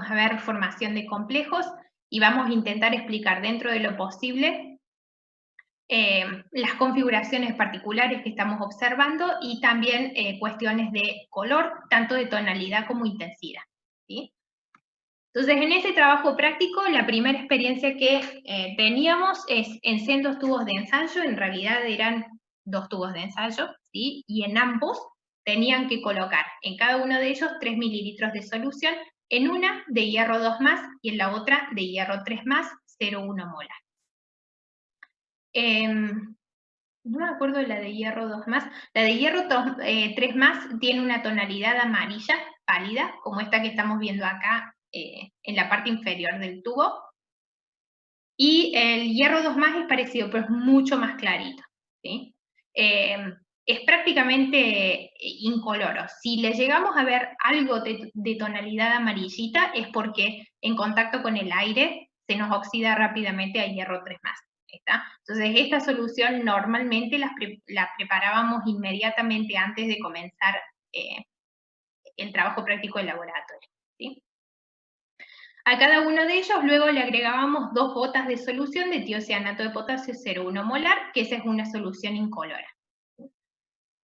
a ver formación de complejos y vamos a intentar explicar dentro de lo posible las configuraciones particulares que estamos observando y también cuestiones de color, tanto de tonalidad como intensidad, ¿sí? Entonces, en ese trabajo práctico, la primera experiencia que teníamos es en sendos tubos de ensayo, en realidad eran 2 tubos de ensayo, ¿sí? Y en ambos tenían que colocar en cada uno de ellos 3 mililitros de solución, en una de hierro 2+, y en la otra de hierro 3+, 0,1 molar. No me acuerdo de la de hierro 2+. La de hierro 3+ tiene una tonalidad amarilla pálida, como esta que estamos viendo acá en la parte inferior del tubo. Y el hierro 2+ es parecido, pero es mucho más clarito, ¿sí? Es prácticamente incoloro. Si le llegamos a ver algo de tonalidad amarillita, es porque en contacto con el aire se nos oxida rápidamente a hierro 3+. ¿Está? Entonces, esta solución normalmente la preparábamos inmediatamente antes de comenzar el trabajo práctico de laboratorio, ¿sí? A cada uno de ellos luego le agregábamos 2 gotas de solución de tiocianato de potasio 0,1 molar, que esa es una solución incolora.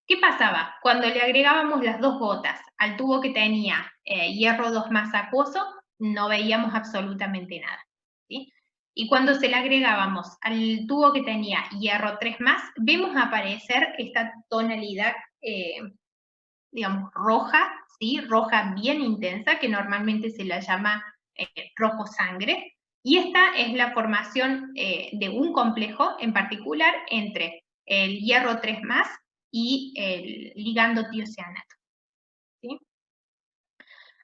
¿Qué pasaba? Cuando le agregábamos las 2 gotas al tubo que tenía hierro 2+ acuoso, no veíamos absolutamente nada, ¿sí? Y cuando se le agregábamos al tubo que tenía hierro 3+, vemos aparecer esta tonalidad, digamos, roja, ¿sí? Roja bien intensa, que normalmente se la llama rojo sangre, y esta es la formación de un complejo en particular entre el hierro 3+ y el ligando tiocianato, ¿sí?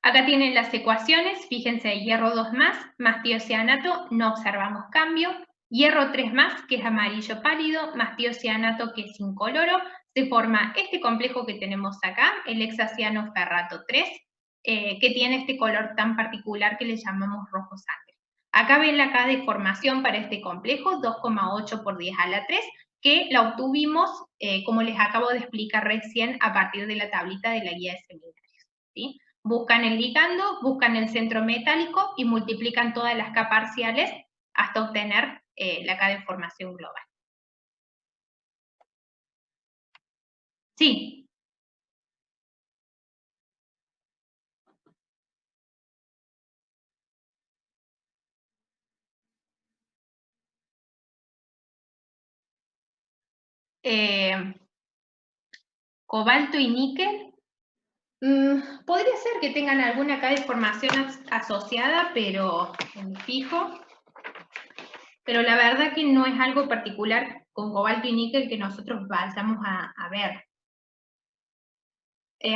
Acá tienen las ecuaciones, fíjense, hierro 2+ más tiocianato, no observamos cambio, hierro 3+, que es amarillo pálido, más tiocianato, que es incoloro, se forma este complejo que tenemos acá, el hexaciano ferrato 3, que tiene este color tan particular que le llamamos rojo sangre. Acá ven la K de formación para este complejo, 2,8 por 10 a la 3, que la obtuvimos, como les acabo de explicar recién, a partir de la tablita de la guía de seminarios, ¿sí? Buscan el ligando, buscan el centro metálico y multiplican todas las K parciales hasta obtener la K de formación global. Sí. Cobalto y níquel. Podría ser que tengan alguna K de formación asociada, pero en fijo. Pero la verdad que no es algo particular con cobalto y níquel que nosotros vayamos a ver.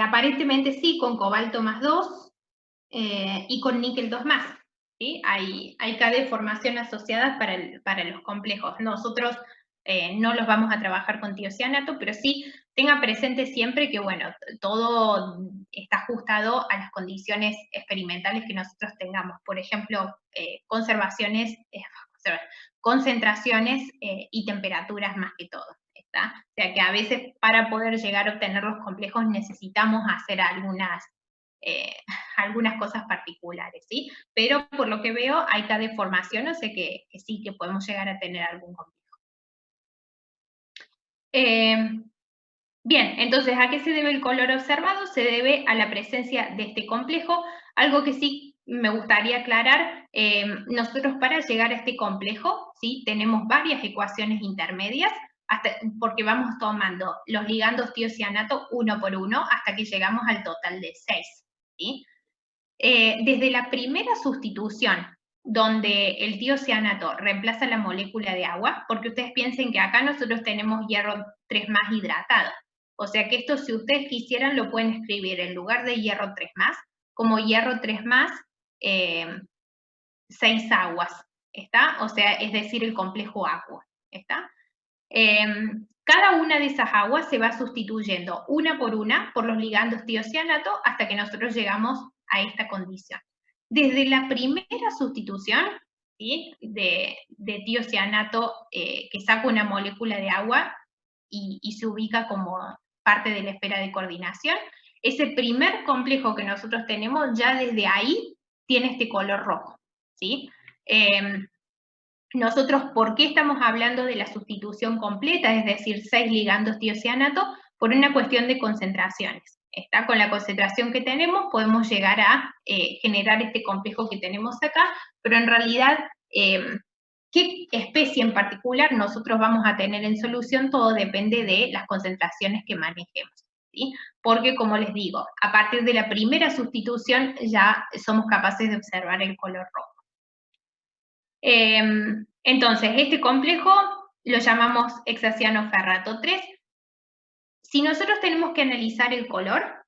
Aparentemente sí, con cobalto +2 y con níquel 2+. ¿Sí? Hay K de formación asociadas para los complejos. Nosotros no los vamos a trabajar con tiocianato, pero sí tenga presente siempre que, bueno, todo está ajustado a las condiciones experimentales que nosotros tengamos. Por ejemplo, concentraciones y temperaturas más que todo. ¿Está? O sea que a veces para poder llegar a obtener los complejos necesitamos hacer algunas cosas particulares, ¿sí? Pero por lo que veo hay K de formación, o sea que sí, que podemos llegar a tener algún complejo. Bien, entonces, ¿a qué se debe el color observado? Se debe a la presencia de este complejo. Algo que sí me gustaría aclarar, nosotros para llegar a este complejo, ¿sí? Tenemos varias ecuaciones intermedias, porque vamos tomando los ligandos tiocianato uno por uno hasta que llegamos al total de 6, ¿sí? Desde la primera sustitución, donde el tiocianato reemplaza la molécula de agua, porque ustedes piensen que acá nosotros tenemos hierro 3+ hidratado. O sea que esto, si ustedes quisieran, lo pueden escribir en lugar de hierro 3+, como hierro 3+, 6 aguas, ¿está? O sea, es decir, el complejo agua, ¿está? Cada una de esas aguas se va sustituyendo una por una por los ligandos tiocianato hasta que nosotros llegamos a esta condición. Desde la primera sustitución, ¿sí? de tiocianato que saca una molécula de agua y se ubica como parte de la esfera de coordinación, ese primer complejo que nosotros tenemos, ya desde ahí tiene este color rojo, ¿sí? Nosotros, ¿por qué estamos hablando de la sustitución completa, es decir, 6 ligandos tiocianato? Por una cuestión de concentraciones. Está con la concentración que tenemos, podemos llegar a generar este complejo que tenemos acá, pero en realidad, qué especie en particular nosotros vamos a tener en solución, todo depende de las concentraciones que manejemos, ¿sí? Porque, como les digo, a partir de la primera sustitución ya somos capaces de observar el color rojo. Entonces, este complejo lo llamamos hexacianoferrato 3. Si nosotros tenemos que analizar el color,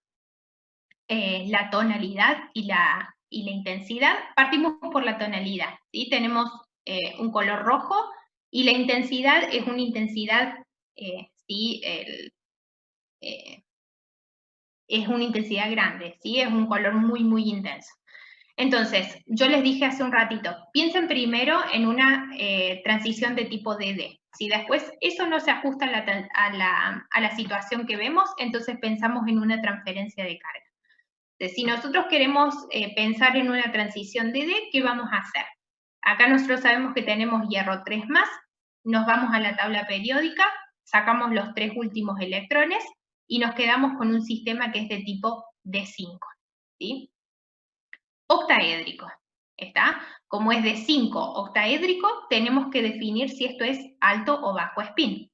la tonalidad y la intensidad, partimos por la tonalidad, ¿sí? Tenemos un color rojo y la intensidad es una intensidad, ¿sí? Es una intensidad grande, ¿sí? Es un color muy, muy intenso. Entonces, yo les dije hace un ratito, piensen primero en una transición de tipo DD. Si después eso no se ajusta a la situación que vemos, entonces pensamos en una transferencia de carga. Entonces, si nosotros queremos pensar en una transición DD, ¿qué vamos a hacer? Acá nosotros sabemos que tenemos hierro 3+, nos vamos a la tabla periódica, sacamos los 3 últimos electrones y nos quedamos con un sistema que es de tipo D5, ¿sí? Octaédrico, ¿está? Como es de 5 octaédrico, tenemos que definir si esto es alto o bajo spin.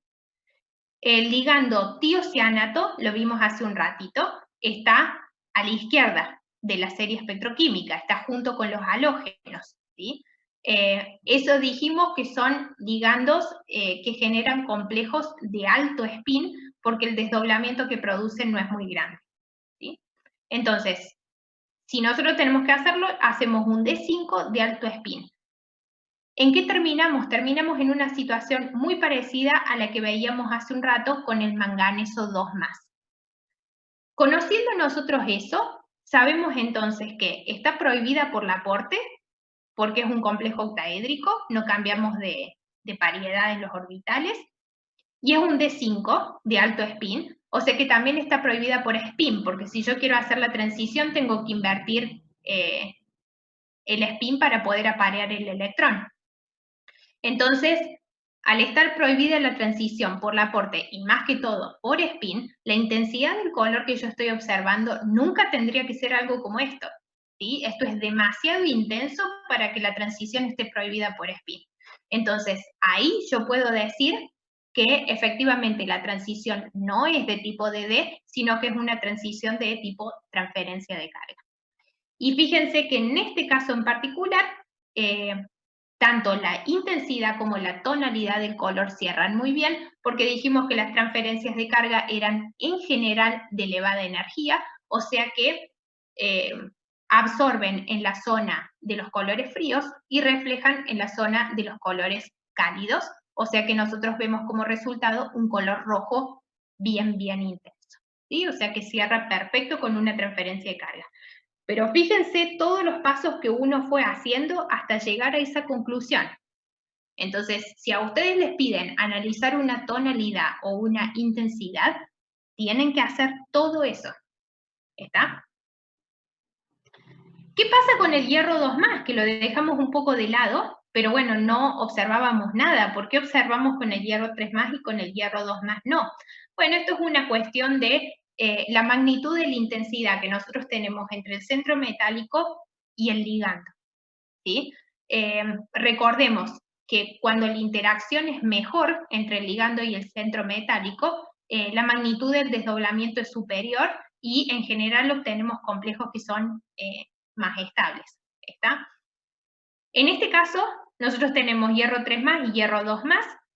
El ligando tiocianato, lo vimos hace un ratito, está a la izquierda de la serie espectroquímica, está junto con los halógenos, ¿sí? Eso dijimos que son ligandos que generan complejos de alto spin porque el desdoblamiento que producen no es muy grande, ¿sí? Entonces, si nosotros tenemos que hacerlo, hacemos un D5 de alto spin. ¿En qué terminamos? Terminamos en una situación muy parecida a la que veíamos hace un rato con el manganeso 2+. Conociendo nosotros eso, sabemos entonces que está prohibida por la aporte, porque es un complejo octaédrico, no cambiamos de paridad en los orbitales, y es un D5 de alto spin, o sea que también está prohibida por spin, porque si yo quiero hacer la transición tengo que invertir el spin para poder aparear el electrón. Entonces, al estar prohibida la transición por el aporte y más que todo por spin, la intensidad del color que yo estoy observando nunca tendría que ser algo como esto, ¿sí? Esto es demasiado intenso para que la transición esté prohibida por spin. Entonces, ahí yo puedo decir que efectivamente la transición no es de tipo DD, sino que es una transición de tipo transferencia de carga. Y fíjense que en este caso en particular, tanto la intensidad como la tonalidad del color cierran muy bien, porque dijimos que las transferencias de carga eran en general de elevada energía, o sea que absorben en la zona de los colores fríos y reflejan en la zona de los colores cálidos, o sea que nosotros vemos como resultado un color rojo bien, bien intenso, ¿sí? O sea que cierra perfecto con una transferencia de carga. Pero fíjense todos los pasos que uno fue haciendo hasta llegar a esa conclusión. Entonces, si a ustedes les piden analizar una tonalidad o una intensidad, tienen que hacer todo eso. ¿Está? ¿Qué pasa con el hierro 2+, que lo dejamos un poco de lado, pero bueno, no observábamos nada? ¿Por qué observamos con el hierro 3+ y con el hierro 2+ no? Bueno, esto es una cuestión de la magnitud de la intensidad que nosotros tenemos entre el centro metálico y el ligando, ¿sí? Recordemos que cuando la interacción es mejor entre el ligando y el centro metálico, la magnitud del desdoblamiento es superior y en general obtenemos complejos que son más estables, ¿está? En este caso, nosotros tenemos hierro 3+ y hierro 2+.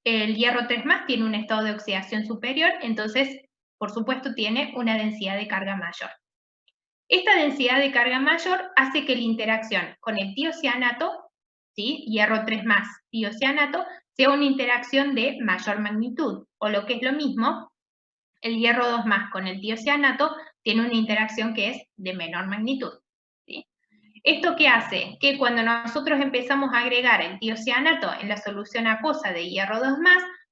El hierro 3+ tiene un estado de oxidación superior, entonces, por supuesto, tiene una densidad de carga mayor. Esta densidad de carga mayor hace que la interacción con el tiocianato, ¿sí? Hierro 3+, tiocianato, sea una interacción de mayor magnitud, o lo que es lo mismo, el hierro 2+ con el tiocianato tiene una interacción que es de menor magnitud, ¿sí? ¿Esto qué hace? Que cuando nosotros empezamos a agregar el tiocianato en la solución acuosa de hierro 2+,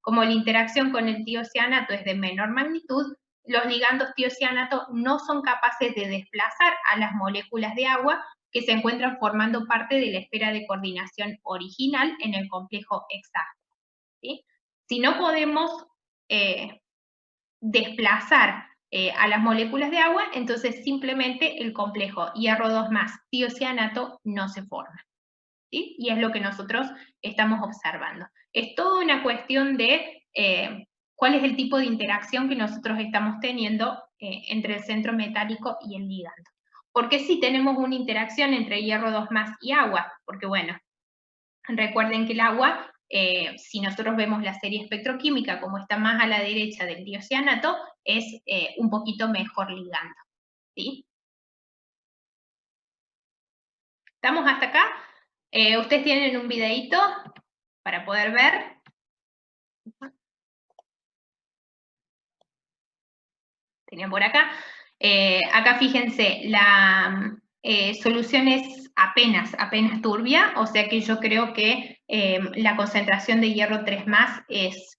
como la interacción con el tiocianato es de menor magnitud, los ligandos tiocianato no son capaces de desplazar a las moléculas de agua que se encuentran formando parte de la esfera de coordinación original en el complejo hexágono. ¿Sí? Si no podemos desplazar a las moléculas de agua, entonces simplemente el complejo hierro 2 más tiocianato no se forma. ¿Sí? Y es lo que nosotros estamos observando. Es toda una cuestión de cuál es el tipo de interacción que nosotros estamos teniendo entre el centro metálico y el ligando. Porque sí tenemos una interacción entre hierro 2 más y agua, porque bueno, recuerden que el agua, si nosotros vemos la serie espectroquímica como está más a la derecha del tiocianato, es un poquito mejor ligando. ¿Sí? ¿Estamos hasta acá? Ustedes tienen un videíto para poder ver. Tenían por acá. Acá fíjense, la solución es apenas turbia, o sea que yo creo que la concentración de hierro 3 más es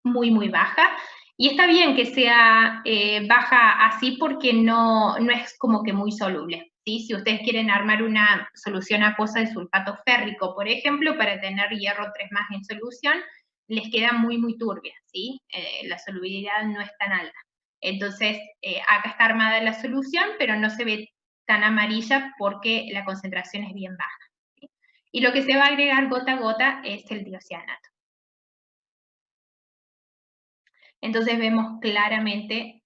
muy baja. Y está bien que sea baja así porque no es como que muy soluble. ¿Sí? Si ustedes quieren armar una solución acuosa de sulfato férrico, por ejemplo, para tener hierro 3 más en solución, les queda muy turbia, ¿sí? La solubilidad no es tan alta. Entonces, acá está armada la solución, pero no se ve tan amarilla porque la concentración es bien baja. ¿Sí? Y lo que se va a agregar gota a gota es el tiocianato. Entonces vemos claramente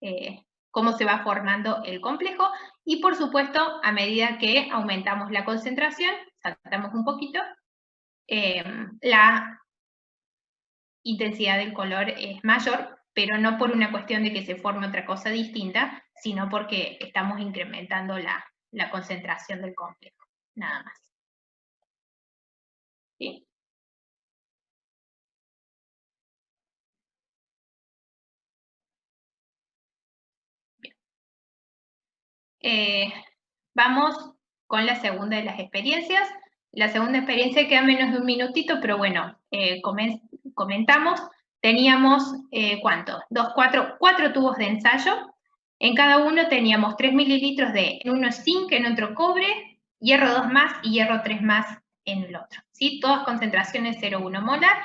cómo se va formando el complejo y por supuesto a medida que aumentamos la concentración, saltamos un poquito, la intensidad del color es mayor, pero no por una cuestión de que se forme otra cosa distinta, sino porque estamos incrementando la concentración del complejo, nada más. ¿Sí? Vamos con la segunda de las experiencias. La segunda experiencia queda menos de un minutito, pero bueno, comentamos. Teníamos, ¿cuánto? Cuatro tubos de ensayo. En cada uno teníamos 3 mililitros en uno zinc, en otro cobre, hierro 2 más y hierro 3 más en el otro. ¿Sí? Todas concentraciones 0,1 molar.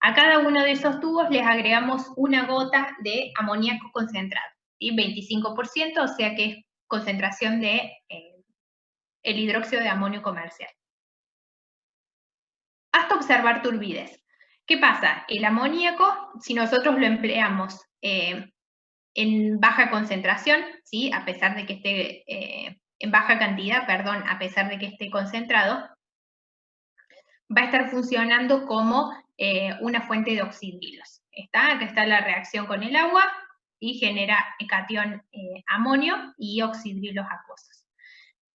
A cada uno de esos tubos les agregamos una gota de amoníaco concentrado, ¿sí? 25%, o sea que es concentración de el hidróxido de amonio comercial. Hasta observar turbidez. ¿Qué pasa? El amoníaco, si nosotros lo empleamos en baja concentración, ¿sí? A pesar de que esté en baja cantidad, perdón, a pesar de que esté concentrado, va a estar funcionando como una fuente de oxidrilos. Acá está la reacción con el agua y genera catión amonio y oxidrilos acuosos.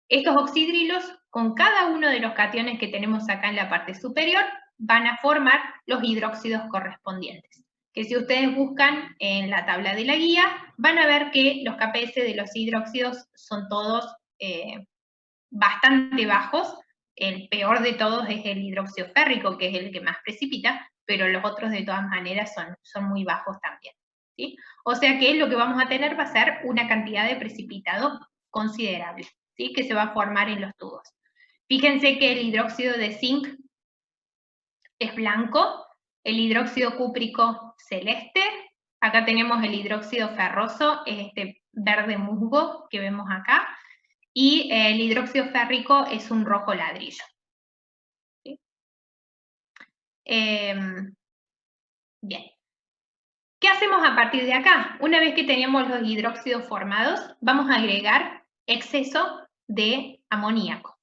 Estos oxidrilos, con cada uno de los cationes que tenemos acá en la parte superior, van a formar los hidróxidos correspondientes. Que si ustedes buscan en la tabla de la guía, van a ver que los KPS de los hidróxidos son todos bastante bajos. El peor de todos es el hidróxido férrico, que es el que más precipita, pero los otros de todas maneras son muy bajos también. ¿Sí? O sea que lo que vamos a tener va a ser una cantidad de precipitado considerable, ¿sí? Que se va a formar en los tubos. Fíjense que el hidróxido de zinc es blanco, el hidróxido cúprico celeste, acá tenemos el hidróxido ferroso, es este verde musgo que vemos acá, y el hidróxido férrico es un rojo ladrillo. ¿Sí? Bien. ¿Qué hacemos a partir de acá? Una vez que tenemos los hidróxidos formados, vamos a agregar exceso de amoníaco.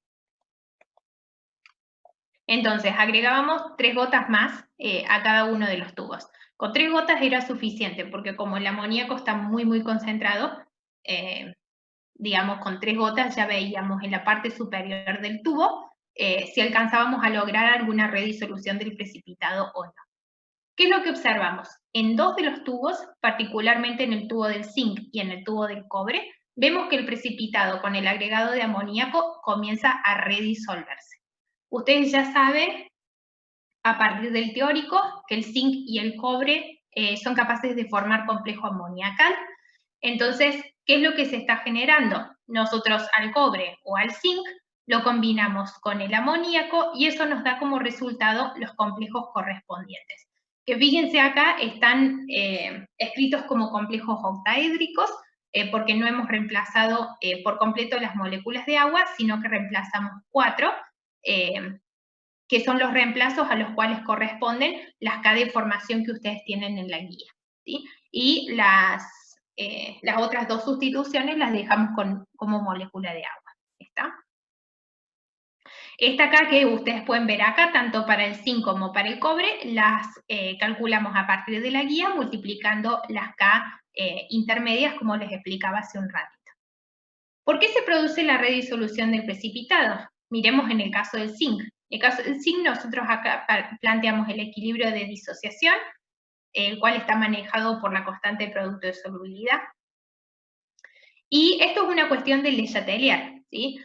Entonces, agregábamos 3 gotas más a cada uno de los tubos. Con 3 gotas era suficiente, porque como el amoníaco está muy concentrado, digamos, con 3 gotas ya veíamos en la parte superior del tubo si alcanzábamos a lograr alguna redisolución del precipitado o no. ¿Qué es lo que observamos? En 2 de los tubos, particularmente en el tubo del zinc y en el tubo del cobre, vemos que el precipitado con el agregado de amoníaco comienza a redisolverse. Ustedes ya saben, a partir del teórico, que el zinc y el cobre son capaces de formar complejo amoniacal. Entonces, ¿qué es lo que se está generando? Nosotros al cobre o al zinc lo combinamos con el amoníaco y eso nos da como resultado los complejos correspondientes. Que fíjense acá, están escritos como complejos octaédricos, porque no hemos reemplazado por completo las moléculas de agua, sino que reemplazamos 4, que son los reemplazos a los cuales corresponden las K de formación que ustedes tienen en la guía, ¿sí? Y las otras 2 sustituciones las dejamos como molécula de agua, ¿está? Esta acá que ustedes pueden ver acá, tanto para el zinc como para el cobre, las calculamos a partir de la guía, multiplicando las K intermedias, como les explicaba hace un ratito. ¿Por qué se produce la redisolución del precipitado? Miremos en el caso del zinc. En el caso del zinc, nosotros acá planteamos el equilibrio de disociación, el cual está manejado por la constante de producto de solubilidad. Y esto es una cuestión del Le Chatelier, ¿sí?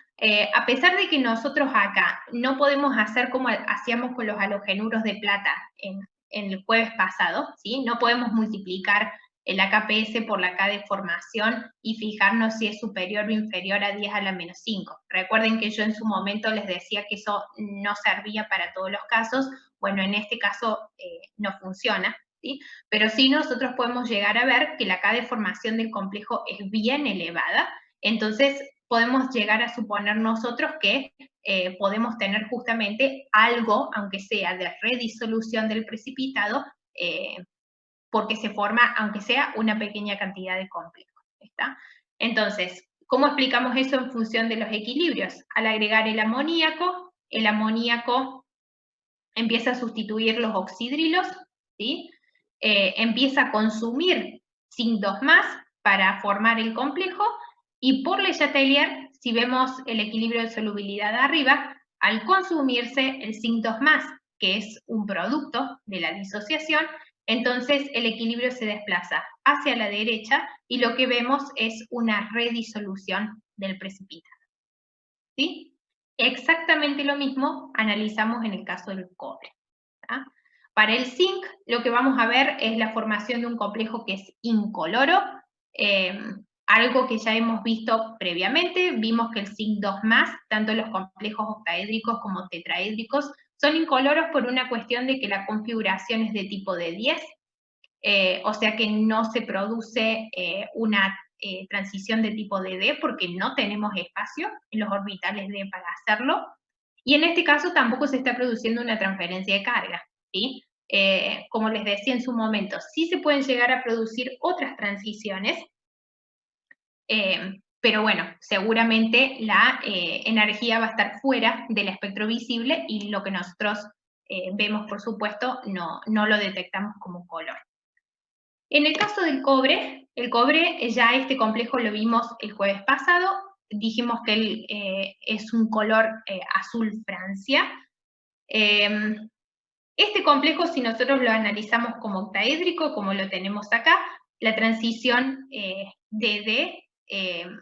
A pesar de que nosotros acá no podemos hacer como hacíamos con los halogenuros de plata en el jueves pasado, ¿sí? No podemos multiplicar el AKPS por la K de formación y fijarnos si es superior o inferior a 10 a la menos 5. Recuerden que yo en su momento les decía que eso no servía para todos los casos. Bueno, en este caso no funciona, ¿sí? Pero sí nosotros podemos llegar a ver que la K de formación del complejo es bien elevada, entonces podemos llegar a suponer nosotros que podemos tener justamente algo, aunque sea de redisolución del precipitado, porque se forma, aunque sea, una pequeña cantidad de complejo, ¿está? Entonces, ¿cómo explicamos eso en función de los equilibrios? Al agregar el amoníaco empieza a sustituir los oxidrilos, ¿sí? Empieza a consumir zinc 2 más para formar el complejo, y por Le Chatelier, si vemos el equilibrio de solubilidad arriba, al consumirse el zinc 2 más, que es un producto de la disociación, entonces el equilibrio se desplaza hacia la derecha y lo que vemos es una redisolución del precipitado, ¿sí? Exactamente lo mismo analizamos en el caso del cobre, ¿tá? Para el zinc, lo que vamos a ver es la formación de un complejo que es incoloro, algo que ya hemos visto previamente. Vimos que el zinc 2 más, tanto los complejos octaédricos como tetraédricos, son incoloros por una cuestión de que la configuración es de tipo de 10, o sea que no se produce una transición de tipo de D porque no tenemos espacio en los orbitales D para hacerlo, y en este caso tampoco se está produciendo una transferencia de carga, ¿sí? Como les decía en su momento, sí se pueden llegar a producir otras transiciones, pero bueno, seguramente la energía va a estar fuera del espectro visible y lo que nosotros vemos, por supuesto, no lo detectamos como color. En el caso del cobre, el cobre ya este complejo lo vimos el jueves pasado, dijimos que es un color azul Francia. Este complejo, si nosotros lo analizamos como octaédrico, como lo tenemos acá, la transición DD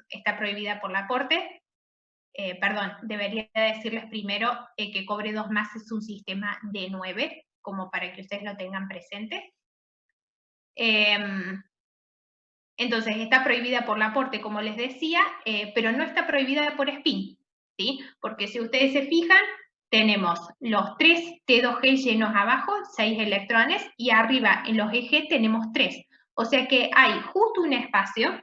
está prohibida por la Corte. Perdón, debería decirles primero que cobre 2 más es un sistema D9, como para que ustedes lo tengan presente. Entonces, está prohibida por la Corte, como les decía, pero no está prohibida por spin, ¿sí? Porque si ustedes se fijan, tenemos los 3 T2G llenos abajo, 6 electrones, y arriba en los ejes tenemos 3. O sea que hay justo un espacio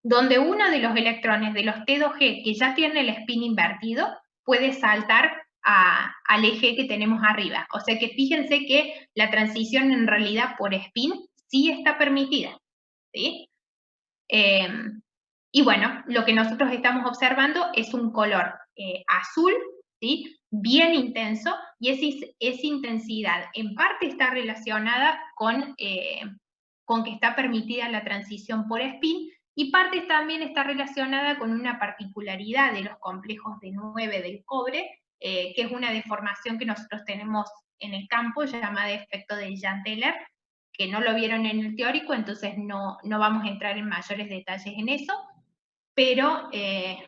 donde uno de los electrones de los T2G que ya tiene el spin invertido puede saltar al eje que tenemos arriba. O sea que fíjense que la transición en realidad por spin sí está permitida, ¿sí? Y bueno, lo que nosotros estamos observando es un color azul, ¿sí? Bien intenso, y esa intensidad en parte está relacionada con que está permitida la transición por spin, y parte también está relacionada con una particularidad de los complejos de 9 del cobre, que es una deformación que nosotros tenemos en el campo llamada efecto de Jahn-Teller, que no lo vieron en el teórico, entonces no vamos a entrar en mayores detalles en eso, pero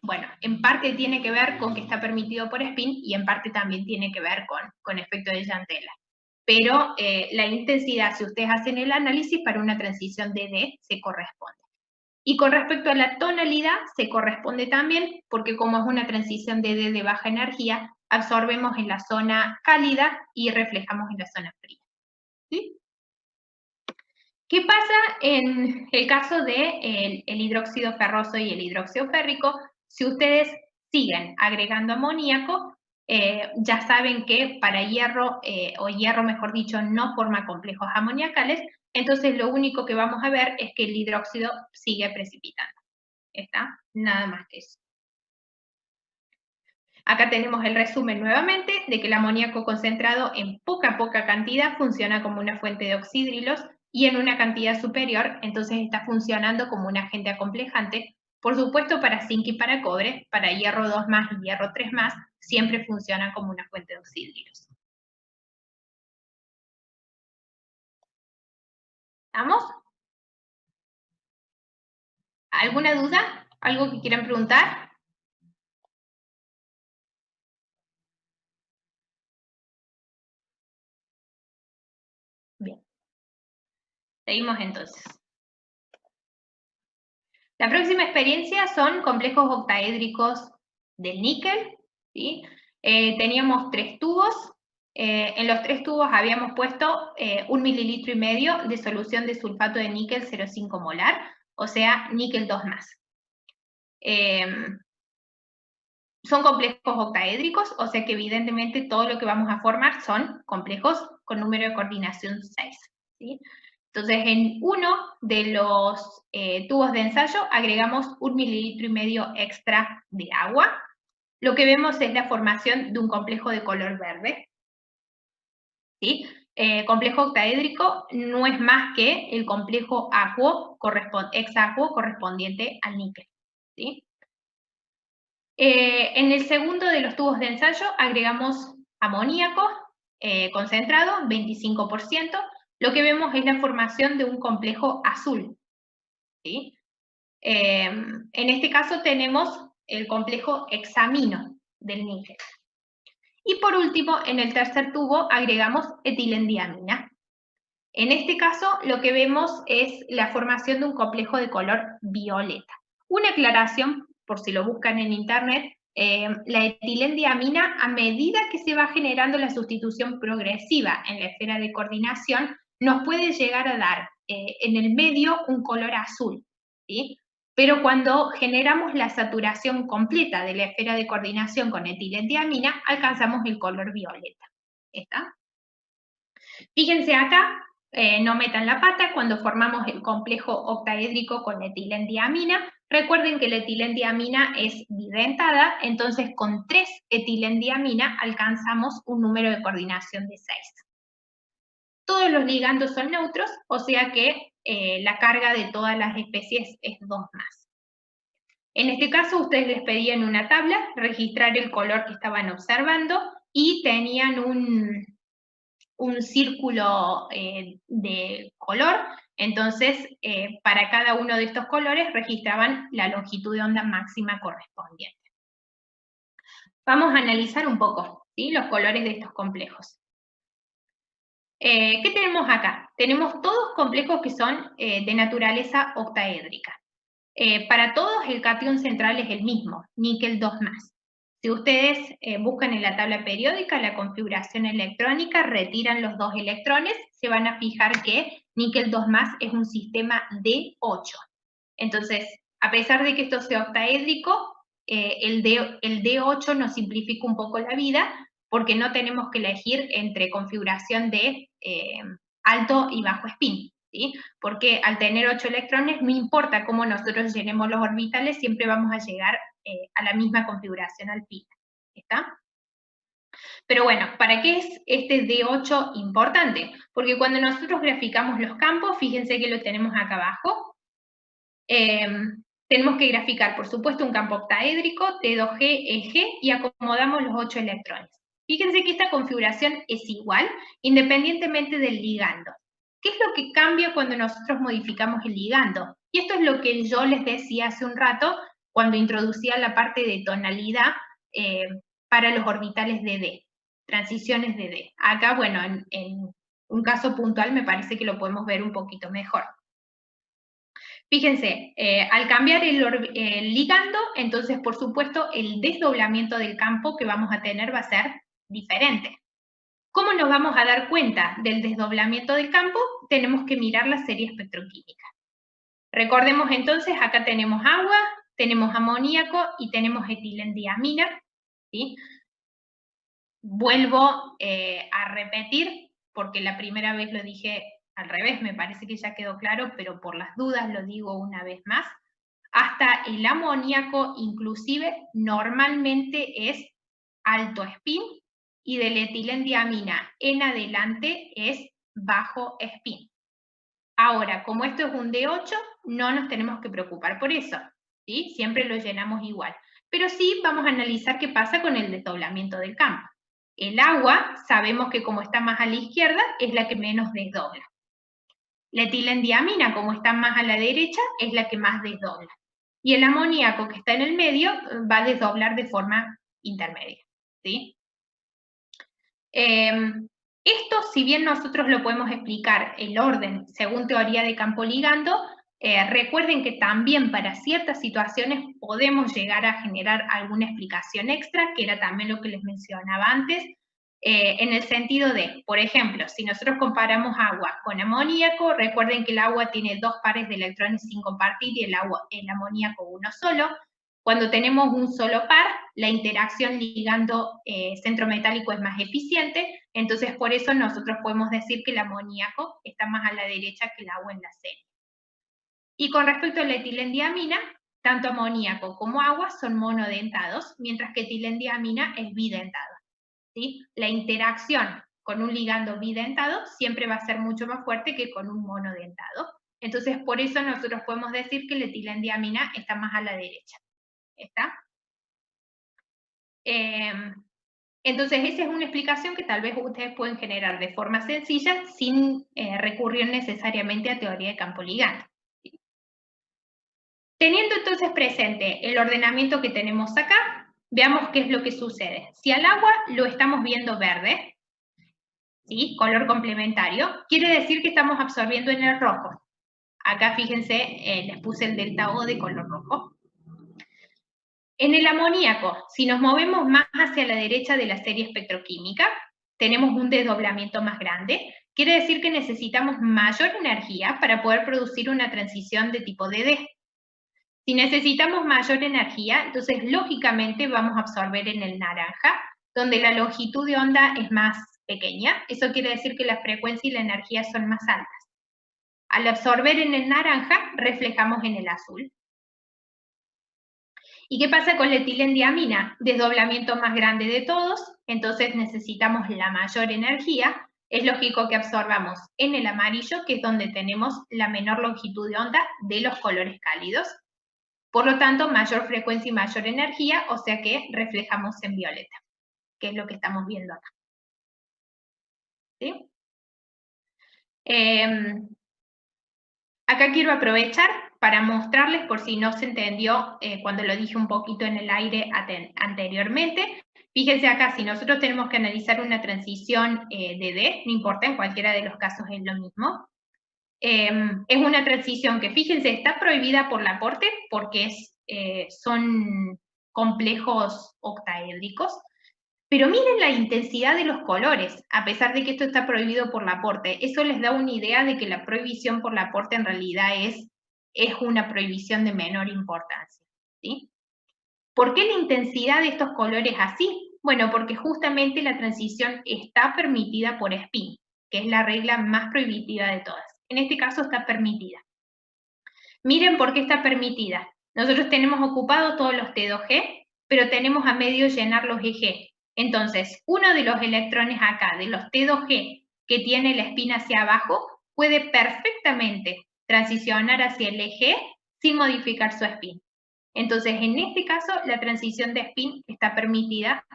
bueno, en parte tiene que ver con que está permitido por spin y en parte también tiene que ver con efecto de Jahn-Teller. Pero la intensidad, si ustedes hacen el análisis para una transición DD, se corresponde. Y con respecto a la tonalidad, se corresponde también, porque como es una transición de D de baja energía, absorbemos en la zona cálida y reflejamos en la zona fría. ¿Sí? ¿Qué pasa en el caso de el hidróxido ferroso y el hidróxido férrico? Si ustedes siguen agregando amoníaco, ya saben que para hierro, o hierro mejor dicho, no forma complejos amoniacales, entonces lo único que vamos a ver es que el hidróxido sigue precipitando. ¿Está? Nada más que eso. Acá tenemos el resumen nuevamente de que el amoníaco concentrado en poca cantidad funciona como una fuente de oxidrilos y en una cantidad superior, entonces está funcionando como un agente acomplejante. Por supuesto, para zinc y para cobre, para hierro 2 más y hierro 3 más, siempre funciona como una fuente de oxidrilos. ¿Estamos? ¿Alguna duda? ¿Algo que quieran preguntar? Bien. Seguimos entonces. La próxima experiencia son complejos octaédricos del níquel. ¿Sí? Teníamos 3 tubos. En los 3 tubos habíamos puesto 1,5 mililitros de solución de sulfato de níquel 0,5 molar, o sea, níquel 2 más. Son complejos octaédricos, o sea que evidentemente todo lo que vamos a formar son complejos con número de coordinación 6. ¿Sí? Entonces, en uno de los tubos de ensayo agregamos 1,5 mililitros extra de agua. Lo que vemos es la formación de un complejo de color verde. ¿Sí? Complejo octaédrico no es más que el complejo aquo, hexacuo correspondiente al níquel. ¿Sí? En el segundo de los tubos de ensayo agregamos amoníaco concentrado, 25%. Lo que vemos es la formación de un complejo azul. ¿Sí? En este caso tenemos el complejo hexamino del níquel. Y por último, en el tercer tubo agregamos etilendiamina. En este caso, lo que vemos es la formación de un complejo de color violeta. Una aclaración, por si lo buscan en internet, la etilendiamina, a medida que se va generando la sustitución progresiva en la esfera de coordinación, nos puede llegar a dar en el medio un color azul, ¿sí? Pero cuando generamos la saturación completa de la esfera de coordinación con etilendiamina, alcanzamos el color violeta. ¿Está? Fíjense acá, no metan la pata, cuando formamos el complejo octaédrico con etilendiamina, recuerden que la etilendiamina es bidentada, entonces con 3 etilendiamina alcanzamos un número de coordinación de 6. Todos los ligandos son neutros, o sea que la carga de todas las especies es 2 más. En este caso, ustedes les pedían una tabla, registrar el color que estaban observando y tenían un círculo de color, entonces para cada uno de estos colores registraban la longitud de onda máxima correspondiente. Vamos a analizar un poco, ¿sí?, los colores de estos complejos. ¿Qué tenemos acá? Tenemos todos complejos que son de naturaleza octaédrica. Para todos el catión central es el mismo, níquel 2 más. Si ustedes buscan en la tabla periódica la configuración electrónica, retiran los 2 electrones, se van a fijar que níquel 2 más es un sistema D8. Entonces, a pesar de que esto sea octaédrico, el D8 nos simplifica un poco la vida porque no tenemos que elegir entre configuración de alto y bajo spin. ¿Sí? Porque al tener 8 electrones, no importa cómo nosotros llenemos los orbitales, siempre vamos a llegar a la misma configuración alpina. ¿Está? Pero bueno, ¿para qué es este D8 importante? Porque cuando nosotros graficamos los campos, fíjense que lo tenemos acá abajo, tenemos que graficar, por supuesto, un campo octaédrico, T2G, EG, y acomodamos los 8 electrones. Fíjense que esta configuración es igual, independientemente del ligando. ¿Qué es lo que cambia cuando nosotros modificamos el ligando? Y esto es lo que yo les decía hace un rato, cuando introducía la parte de tonalidad para los orbitales de D, transiciones de D. Acá, bueno, en un caso puntual me parece que lo podemos ver un poquito mejor. Fíjense, al cambiar el ligando, entonces por supuesto el desdoblamiento del campo que vamos a tener va a ser diferente. ¿Cómo nos vamos a dar cuenta del desdoblamiento del campo? Tenemos que mirar la serie espectroquímica. Recordemos entonces, acá tenemos agua, tenemos amoníaco y tenemos etilendiamina, ¿sí? Vuelvo a repetir, porque la primera vez lo dije al revés, me parece que ya quedó claro, pero por las dudas lo digo una vez más. Hasta el amoníaco inclusive normalmente es alto spin y del etilendiamina en adelante es bajo spin. Ahora, como esto es un D8, no nos tenemos que preocupar por eso, ¿sí? Siempre lo llenamos igual. Pero sí vamos a analizar qué pasa con el desdoblamiento del campo. El agua, sabemos que como está más a la izquierda, es la que menos desdobla. La etilendiamina, como está más a la derecha, es la que más desdobla. Y el amoníaco, que está en el medio, va a desdoblar de forma intermedia, ¿sí? Esto, si bien nosotros lo podemos explicar el orden según teoría de campo ligando, recuerden que también para ciertas situaciones podemos llegar a generar alguna explicación extra, que era también lo que les mencionaba antes, en el sentido de, por ejemplo, si nosotros comparamos agua con amoníaco, recuerden que el agua tiene 2 pares de electrones sin compartir y el amoníaco uno solo. Cuando tenemos un solo par, la interacción ligando centro metálico es más eficiente, entonces por eso nosotros podemos decir que el amoníaco está más a la derecha que el agua en la serie. Y con respecto a la etilendiamina, tanto amoníaco como agua son monodentados, mientras que etilendiamina es bidentado, ¿sí? La interacción con un ligando bidentado siempre va a ser mucho más fuerte que con un monodentado. Entonces, por eso nosotros podemos decir que la etilendiamina está más a la derecha. ¿Está? Entonces, esa es una explicación que tal vez ustedes pueden generar de forma sencilla sin recurrir necesariamente a teoría de campo ligando. Teniendo entonces presente el ordenamiento que tenemos acá, veamos qué es lo que sucede. Si al agua lo estamos viendo verde, ¿sí? Color complementario, quiere decir que estamos absorbiendo en el rojo. Acá fíjense, les puse el delta O de color rojo. En el amoníaco, si nos movemos más hacia la derecha de la serie espectroquímica, tenemos un desdoblamiento más grande. Quiere decir que necesitamos mayor energía para poder producir una transición de tipo DD. Si necesitamos mayor energía, entonces lógicamente vamos a absorber en el naranja, donde la longitud de onda es más pequeña. Eso quiere decir que la frecuencia y la energía son más altas. Al absorber en el naranja, reflejamos en el azul. ¿Y qué pasa con la etilendiamina? Desdoblamiento más grande de todos, entonces necesitamos la mayor energía. Es lógico que absorbamos en el amarillo, que es donde tenemos la menor longitud de onda de los colores cálidos. Por lo tanto, mayor frecuencia y mayor energía, o sea que reflejamos en violeta, que es lo que estamos viendo acá. ¿Sí? Acá quiero aprovechar para mostrarles, por si no se entendió cuando lo dije un poquito en el aire anteriormente. Fíjense acá, si nosotros tenemos que analizar una transición de D, no importa, en cualquiera de los casos es lo mismo. Es una transición que, fíjense, está prohibida por Laporte porque son complejos octaédricos, pero miren la intensidad de los colores, a pesar de que esto está prohibido por Laporte. Eso les da una idea de que la prohibición por Laporte en realidad es una prohibición de menor importancia, ¿sí? ¿Por qué la intensidad de estos colores así? Bueno, porque justamente la transición está permitida por spin, que es la regla más prohibitiva de todas. En este caso está permitida. Miren por qué está permitida. Nosotros tenemos ocupados todos los T2G, pero tenemos a medio llenar los EG. Entonces, uno de los electrones acá, de los T2G, que tiene la spin hacia abajo, puede perfectamente transicionar hacia el EG sin modificar su spin. Entonces, en este caso, la transición de spin está permitida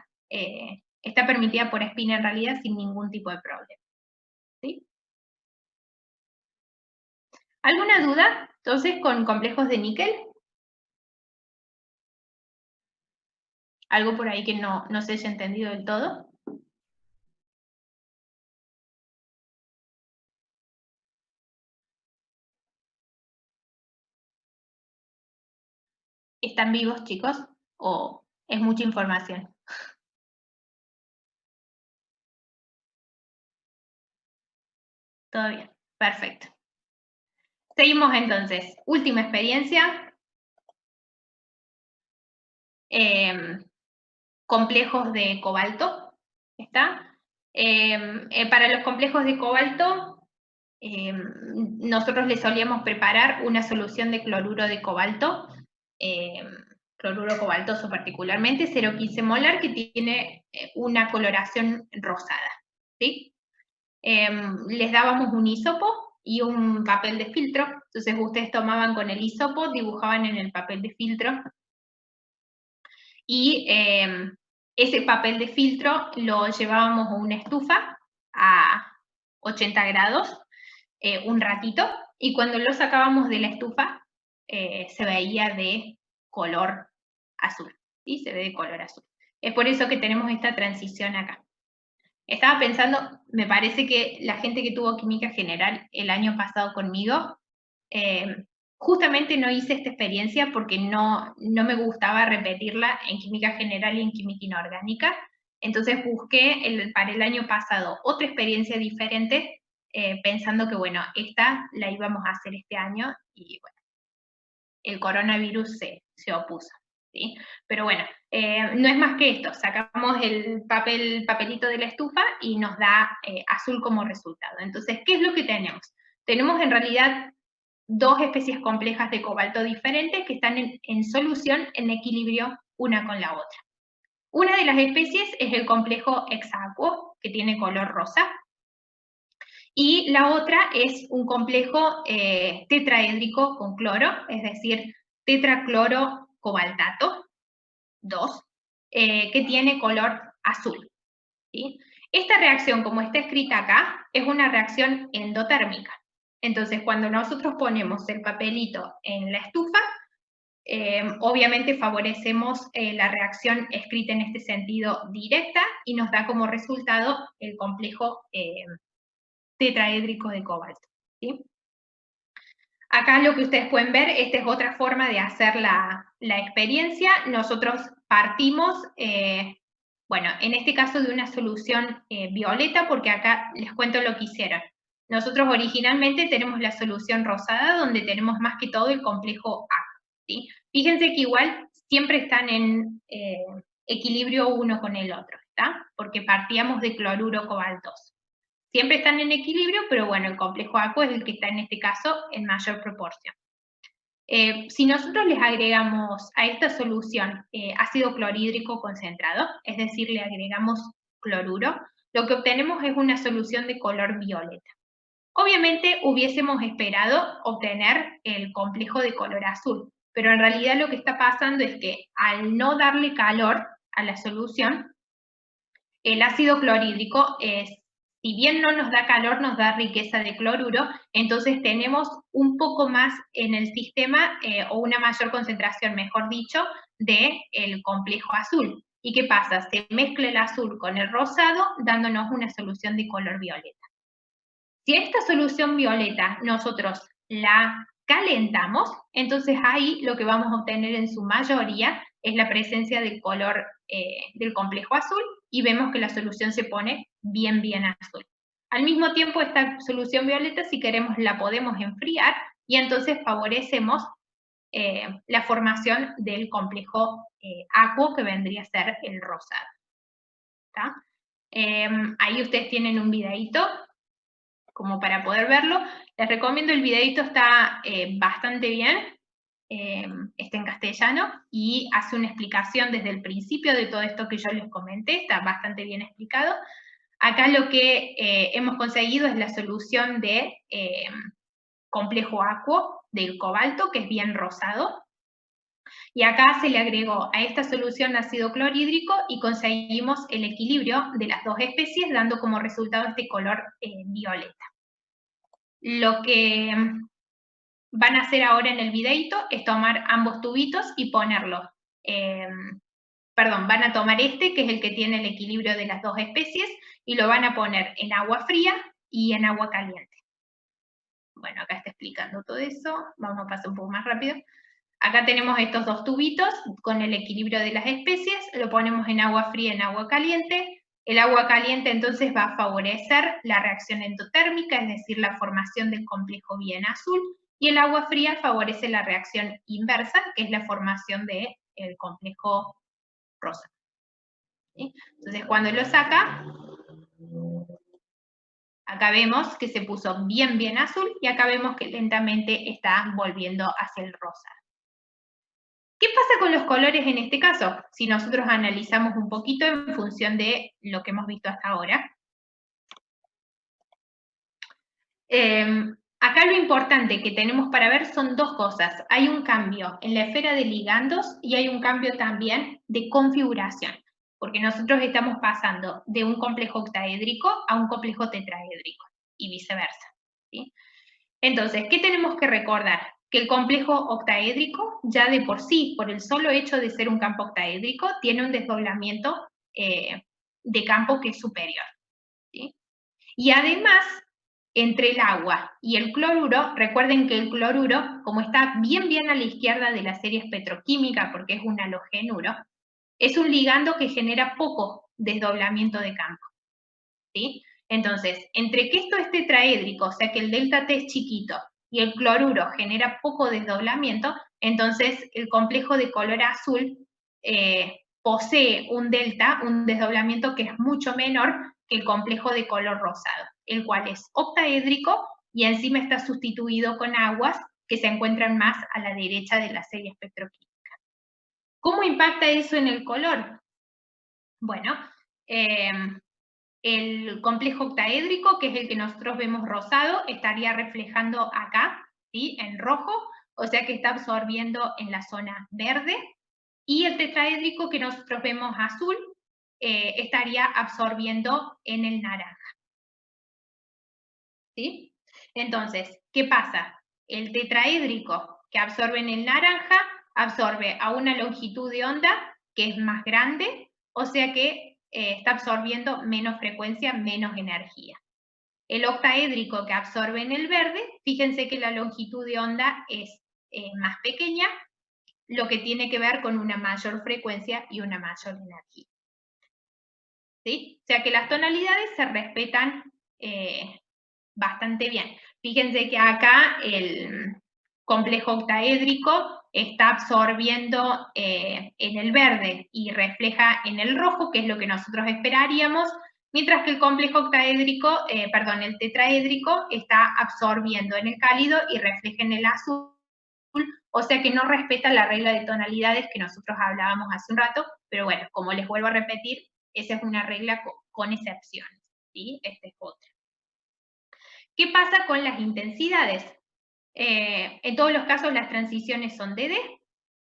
por spin en realidad sin ningún tipo de problema. ¿Sí? ¿Alguna duda, entonces, con complejos de níquel? ¿Algo por ahí que no se haya entendido del todo? ¿Están vivos, chicos? ¿O es mucha información? Todo bien, perfecto. Seguimos entonces. Última experiencia. Complejos de cobalto. ¿Está? Para los complejos de cobalto, nosotros le solíamos preparar una solución de cloruro de cobalto, cloruro cobaltoso particularmente, 0,15 molar, que tiene una coloración rosada. ¿Sí? Les dábamos un hisopo y un papel de filtro. Entonces ustedes tomaban con el hisopo, dibujaban en el papel de filtro y ese papel de filtro lo llevábamos a una estufa a 80 grados un ratito, y cuando lo sacábamos de la estufa se veía de color azul, ¿sí? Se ve de color azul. Es por eso que tenemos esta transición acá. Estaba pensando, me parece que la gente que tuvo química general el año pasado conmigo, justamente no hice esta experiencia porque no me gustaba repetirla en química general y en química inorgánica. Entonces busqué para el año pasado otra experiencia diferente, pensando que, bueno, esta la íbamos a hacer este año y, bueno, el coronavirus se opuso. ¿Sí? Pero bueno, no es más que esto, sacamos el papelito de la estufa y nos da azul como resultado. Entonces, ¿qué es lo que tenemos? Tenemos en realidad dos especies complejas de cobalto diferentes que están en solución, en equilibrio una con la otra. Una de las especies es el complejo hexacuo, que tiene color rosa, y la otra es un complejo tetraédrico con cloro, es decir, tetracloro cobaltato 2, que tiene color azul. ¿Sí? Esta reacción, como está escrita acá, es una reacción endotérmica. Entonces, cuando nosotros ponemos el papelito en la estufa, obviamente favorecemos la reacción escrita en este sentido directa y nos da como resultado el complejo tetraédrico de cobalto. ¿Sí? Acá lo que ustedes pueden ver, esta es otra forma de hacer la experiencia. Nosotros partimos, bueno, en este caso de una solución violeta, porque acá les cuento lo que hicieron. Nosotros originalmente tenemos la solución rosada, donde tenemos más que todo el complejo A. ¿Sí? Fíjense que igual siempre están en equilibrio uno con el otro, ¿está? Porque partíamos de cloruro cobaltoso. Siempre están en equilibrio, pero bueno, el complejo aquo es el que está en este caso en mayor proporción. Si nosotros les agregamos a esta solución ácido clorhídrico concentrado, es decir, le agregamos cloruro, lo que obtenemos es una solución de color violeta. Obviamente hubiésemos esperado obtener el complejo de color azul, pero en realidad lo que está pasando es que al no darle calor a la solución, el ácido clorhídrico si bien no nos da calor, nos da riqueza de cloruro, entonces tenemos un poco más en el sistema, o una mayor concentración, mejor dicho, del complejo azul. ¿Y qué pasa? Se mezcla el azul con el rosado, dándonos una solución de color violeta. Si esta solución violeta nosotros la calentamos, entonces ahí lo que vamos a obtener en su mayoría es la presencia del color del complejo azul, y vemos que la solución se pone bien azul. Al mismo tiempo, esta solución violeta, si queremos, la podemos enfriar y entonces favorecemos la formación del complejo acuo, que vendría a ser el rosado. Ahí ustedes tienen un videíto como para poder verlo. Les recomiendo el videito, está bastante bien, está en castellano y hace una explicación desde el principio de todo esto que yo les comenté, está bastante bien explicado. Acá lo que hemos conseguido es la solución de complejo acuo del cobalto, que es bien rosado, y acá se le agregó a esta solución ácido clorhídrico y conseguimos el equilibrio de las dos especies, dando como resultado este color violeta. Lo que van a hacer ahora en el videito es tomar ambos tubitos y ponerlos, van a tomar este, que es el que tiene el equilibrio de las dos especies, y lo van a poner en agua fría y en agua caliente. Bueno, acá está explicando todo eso, vamos a pasar un poco más rápido. Acá tenemos estos dos tubitos con el equilibrio de las especies, lo ponemos en agua fría, en agua caliente. El agua caliente entonces va a favorecer la reacción endotérmica, es decir, la formación del complejo bien azul, y el agua fría favorece la reacción inversa, que es la formación del complejo rosa. ¿Sí? Entonces, cuando lo saca, acá vemos que se puso bien azul, y acá vemos que lentamente está volviendo hacia el rosa. ¿Qué pasa con los colores en este caso? Si nosotros analizamos un poquito en función de lo que hemos visto hasta ahora. Acá lo importante que tenemos para ver son dos cosas. Hay un cambio en la esfera de ligandos y hay un cambio también de configuración, porque nosotros estamos pasando de un complejo octaédrico a un complejo tetraédrico y viceversa. ¿Sí? Entonces, ¿qué tenemos que recordar? Que el complejo octaédrico ya de por sí, por el solo hecho de ser un campo octaédrico, tiene un desdoblamiento de campo que es superior. ¿Sí? Y además, entre el agua y el cloruro, recuerden que el cloruro, como está bien a la izquierda de la serie espectroquímica, porque es un halogenuro, es un ligando que genera poco desdoblamiento de campo. ¿Sí? Entonces, entre que esto es tetraédrico, o sea que el delta T es chiquito, y el cloruro genera poco desdoblamiento, entonces el complejo de color azul posee un delta, un desdoblamiento que es mucho menor que el complejo de color rosado, el cual es octaédrico y encima está sustituido con aguas que se encuentran más a la derecha de la serie espectroquímica. ¿Cómo impacta eso en el color? Bueno, el complejo octaédrico, que es el que nosotros vemos rosado, estaría reflejando acá, ¿sí? En rojo, o sea que está absorbiendo en la zona verde, y el tetraédrico que nosotros vemos azul, estaría absorbiendo en el naranja. ¿Sí? Entonces, ¿qué pasa? El tetraédrico que absorbe en el naranja absorbe a una longitud de onda que es más grande, o sea que está absorbiendo menos frecuencia, menos energía. El octaédrico que absorbe en el verde, fíjense que la longitud de onda es más pequeña, lo que tiene que ver con una mayor frecuencia y una mayor energía. ¿Sí? O sea que las tonalidades se respetan bastante bien. Fíjense que acá el complejo octaédrico está absorbiendo en el verde y refleja en el rojo, que es lo que nosotros esperaríamos, mientras que el complejo octaédrico, el tetraédrico está absorbiendo en el cálido y refleja en el azul, o sea que no respeta la regla de tonalidades que nosotros hablábamos hace un rato, pero bueno, como les vuelvo a repetir, esa es una regla con excepciones, ¿sí? Esta es otra. ¿Qué pasa con las intensidades? En todos los casos las transiciones son DD.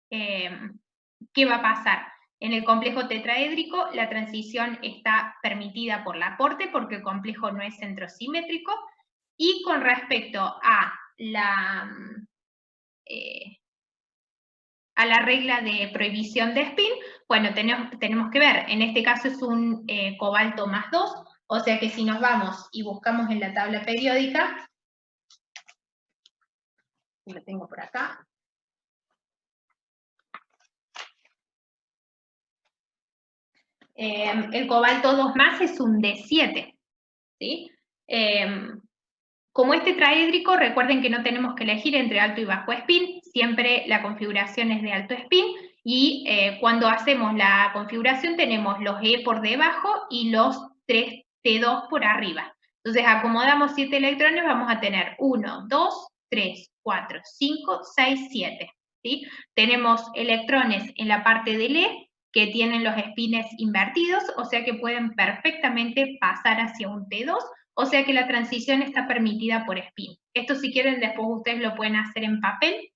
¿Qué va a pasar? En el complejo tetraédrico la transición está permitida por la aporte porque el complejo no es centrosimétrico, y con respecto a la regla de prohibición de spin, bueno, tenemos que ver, en este caso es un cobalto más 2, o sea que si nos vamos y buscamos en la tabla periódica, lo tengo por acá. El cobalto 2 más es un D7, ¿sí? Como este tetraédrico, recuerden que no tenemos que elegir entre alto y bajo spin, siempre la configuración es de alto spin, y cuando hacemos la configuración tenemos los E por debajo y los 3 T2 por arriba. Entonces acomodamos 7 electrones, vamos a tener 1, 2, 3, 4, 5, 6, 7. ¿Sí? Tenemos electrones en la parte del E que tienen los spines invertidos, o sea que pueden perfectamente pasar hacia un T2, o sea que la transición está permitida por spin. Esto si quieren después ustedes lo pueden hacer en papel,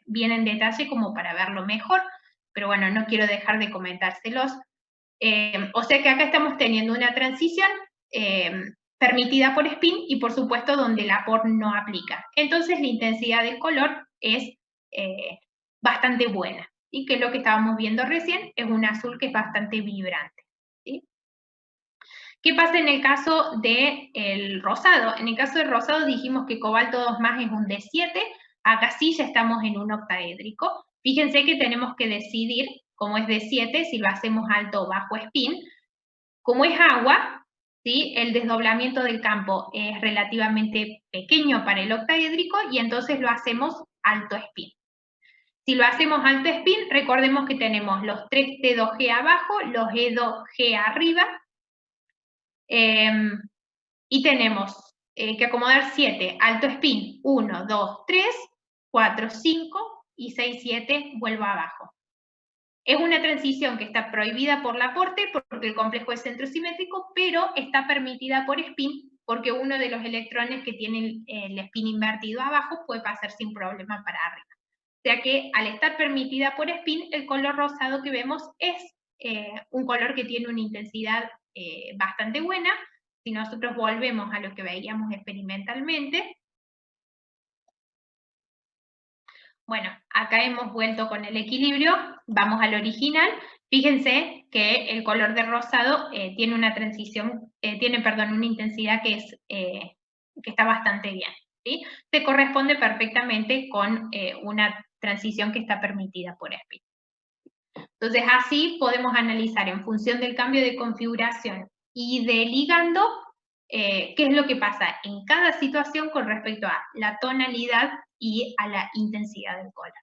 bien en detalle como para verlo mejor, pero bueno, no quiero dejar de comentárselos. O sea que acá estamos teniendo una transición permitida por spin y por supuesto donde el apor no aplica. Entonces la intensidad del color es bastante buena, y que es lo que estábamos viendo recién, es un azul que es bastante vibrante. ¿Sí? ¿Qué pasa en el caso del rosado? En el caso del rosado dijimos que cobalto 2 más es un D7, Acá sí ya estamos en un octaédrico. Fíjense que tenemos que decidir, como es de 7, si lo hacemos alto o bajo spin. Como es agua, ¿sí? El desdoblamiento del campo es relativamente pequeño para el octaédrico y entonces lo hacemos alto spin. Si lo hacemos alto spin, recordemos que tenemos los 3 T2G abajo, los E2G arriba, y tenemos que acomodar 7, alto spin, 1, 2, 3, 4, 5 y 6, 7, vuelvo abajo. Es una transición que está prohibida por la Porte porque el complejo es centrosimétrico, pero está permitida por spin porque uno de los electrones que tiene el spin invertido abajo puede pasar sin problema para arriba. O sea que al estar permitida por spin, el color rosado que vemos es un color que tiene una intensidad bastante buena. Si nosotros volvemos a lo que veíamos experimentalmente, bueno, acá hemos vuelto con el equilibrio, vamos al original. Fíjense que el color de rosado tiene una transición, una intensidad que está bastante bien, ¿sí? Se corresponde perfectamente con una transición que está permitida por spin. Entonces, así podemos analizar en función del cambio de configuración y de ligando, qué es lo que pasa en cada situación con respecto a la tonalidad y a la intensidad del color.